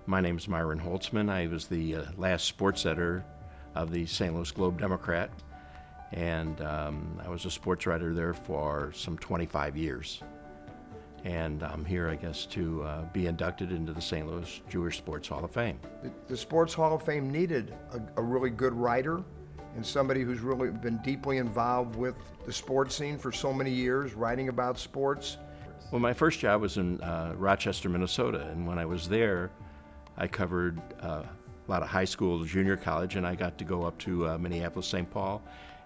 My name is Myron Holtzman. I was the last sports editor of the St. Louis Globe-Democrat, and I was a sports writer there for some 25 years. And I'm here, I guess, to be inducted into the St. Louis Jewish Sports Hall of Fame. The Sports Hall of Fame needed a really good writer and somebody who's really been deeply involved with the sports scene for so many years, writing about sports. Well, my first job was in Rochester, Minnesota, and when I was there, I covered a lot of high school, junior college, and I got to go up to Minneapolis, St. Paul,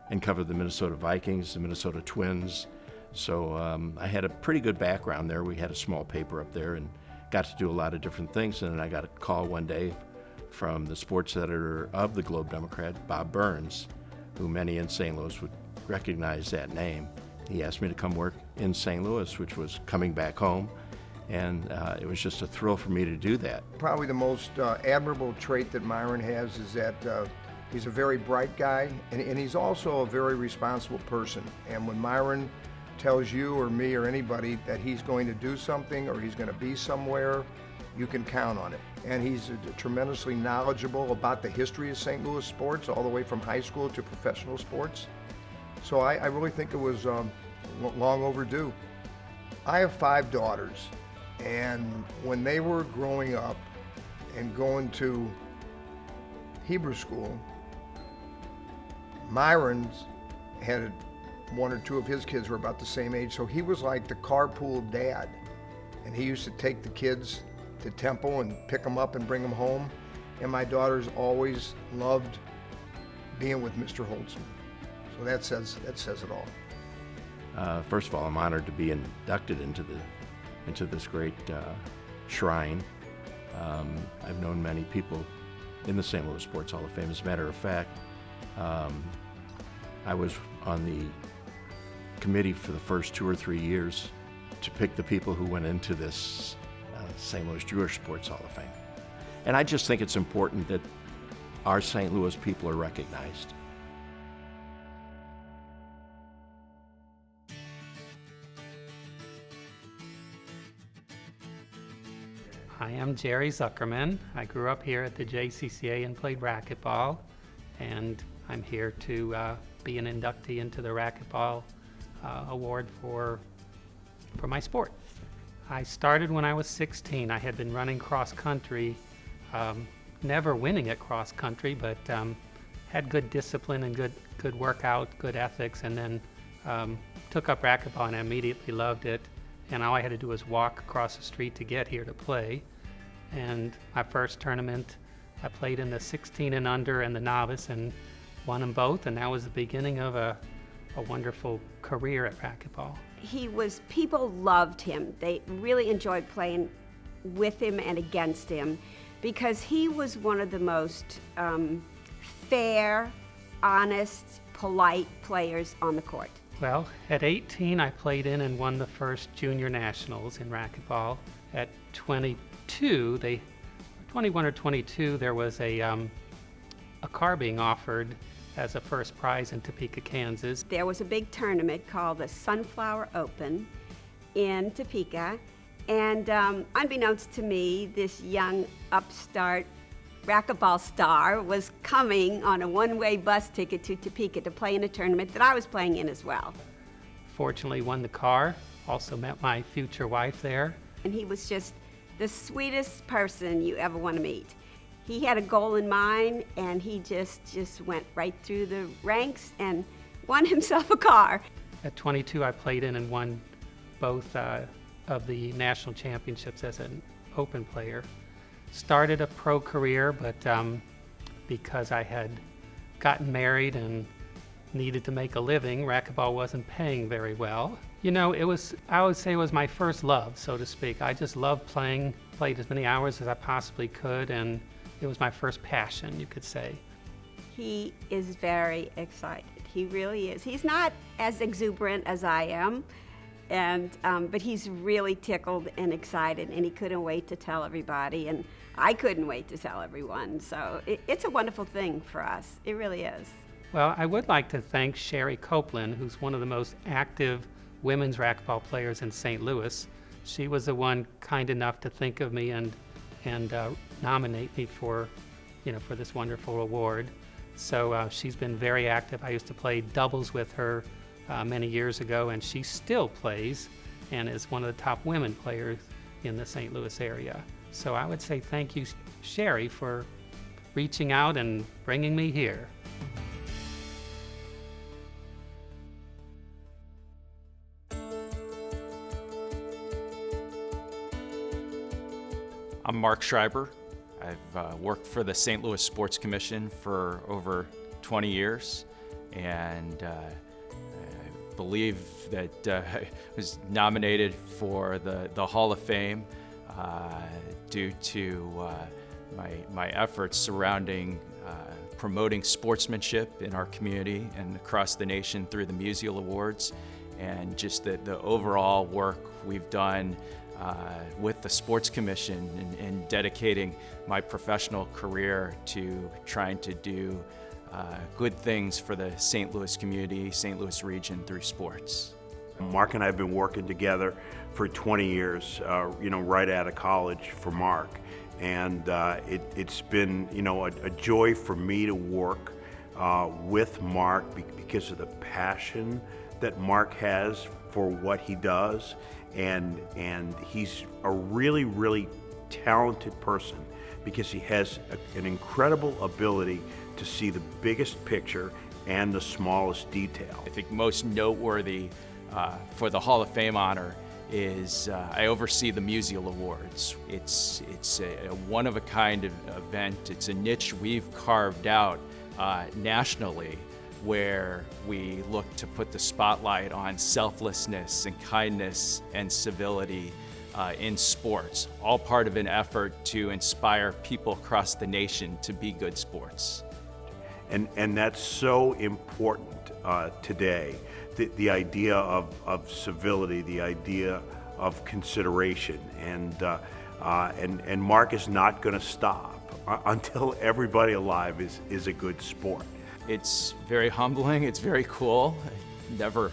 and cover the Minnesota Vikings, the Minnesota Twins. So I had a pretty good background there. We had a small paper up there and got to do a lot of different things. And then I got a call one day from the sports editor of the Globe-Democrat, Bob Burns, who many in St. Louis would recognize that name. He asked me to come work in St. Louis, which was coming back home. And it was just a thrill for me to do that. Probably the most admirable trait that Myron has is that he's a very bright guy, and he's also a very responsible person. And when Myron tells you or me or anybody that he's going to do something or he's going to be somewhere, you can count on it. And he's tremendously knowledgeable about the history of St. Louis sports, all the way from high school to professional sports. So I really think it was long overdue. I have 5 daughters, and when they were growing up and going to Hebrew school, Myron's had 1 or 2 of his kids were about the same age, so he was like the carpool dad. And he used to take the kids to Temple and pick them up and bring them home. And my daughters always loved being with Mr. Holtzman. So that says it all. First of all, I'm honored to be inducted into this great shrine. I've known many people in the St. Louis Sports Hall of Fame. As a matter of fact, I was on the committee for the first 2 or 3 years to pick the people who went into this St. Louis Jewish Sports Hall of Fame. And I just think it's important that our St. Louis people are recognized. I am Jerri Zuckerman. I grew up here at the JCCA and played racquetball, and I'm here to be an inductee into the racquetball award for my sport. I started when I was 16. I had been running cross country, never winning at cross country, but had good discipline and good workout, good ethics, and then took up racquetball and I immediately loved it. And all I had to do was walk across the street to get here to play. And my first tournament, I played in the 16 and under and the novice and won them both, and that was the beginning of a wonderful career at racquetball. People loved him. They really enjoyed playing with him and against him because he was one of the most fair, honest, polite players on the court. Well, at 18, I played in and won the first junior nationals in racquetball. At 21 or 22, there was a car being offered as a first prize in Topeka, Kansas. There was a big tournament called the Sunflower Open in Topeka, and unbeknownst to me, this young upstart racquetball star was coming on a one-way bus ticket to Topeka to play in a tournament that I was playing in as well. Fortunately won the car, also met my future wife there. And he was just the sweetest person you ever want to meet. He had a goal in mind, and he just went right through the ranks and won himself a car. At 22, I played in and won both of the national championships as an open player. Started a pro career, but because I had gotten married and needed to make a living, racquetball wasn't paying very well. You know, I would say it was my first love, so to speak. I just loved playing, played as many hours as I possibly could, and it was my first passion, you could say. He is very excited. He really is. He's not as exuberant as I am, but he's really tickled and excited, and he couldn't wait to tell everybody, and I couldn't wait to tell everyone. So it's a wonderful thing for us. It really is. Well, I would like to thank Sherry Copeland, who's one of the most active women's racquetball players in St. Louis. She was the one kind enough to think of me and nominate me for, for this wonderful award. So she's been very active. I used to play doubles with her many years ago, and she still plays and is one of the top women players in the St. Louis area. So I would say thank you, Sherry, for reaching out and bringing me here. I'm Marc Schreiber. I've worked for the St. Louis Sports Commission for over 20 years, and I believe that I was nominated for the Hall of Fame due to my efforts surrounding promoting sportsmanship in our community and across the nation through the Musial Awards, and just the overall work we've done with the Sports Commission and dedicating my professional career to trying to do good things for the St. Louis community, St. Louis region through sports. Marc and I have been working together for 20 years, right out of college for Marc. And it's been, a joy for me to work with Marc because of the passion that Marc has for what he does. And he's a really, really talented person because he has an incredible ability to see the biggest picture and the smallest detail. I think most noteworthy for the Hall of Fame honor is I oversee the Musial Awards. It's a one-of-a-kind event. It's a niche we've carved out nationally, where we look to put the spotlight on selflessness and kindness and civility in sports, all part of an effort to inspire people across the nation to be good sports. And that's so important today, the idea of civility, the idea of consideration, and Marc is not going to stop until everybody alive is a good sport. It's very humbling, it's very cool. I never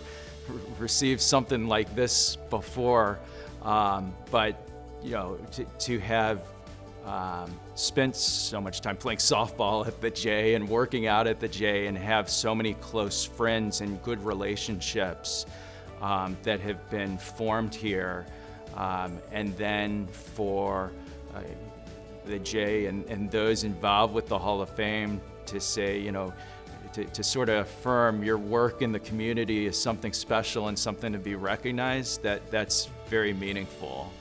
received something like this before, but to have spent so much time playing softball at the J and working out at the J and have so many close friends and good relationships that have been formed here, and then for the J and those involved with the Hall of Fame to say, to sort of affirm your work in the community is something special and something to be recognized, that's very meaningful.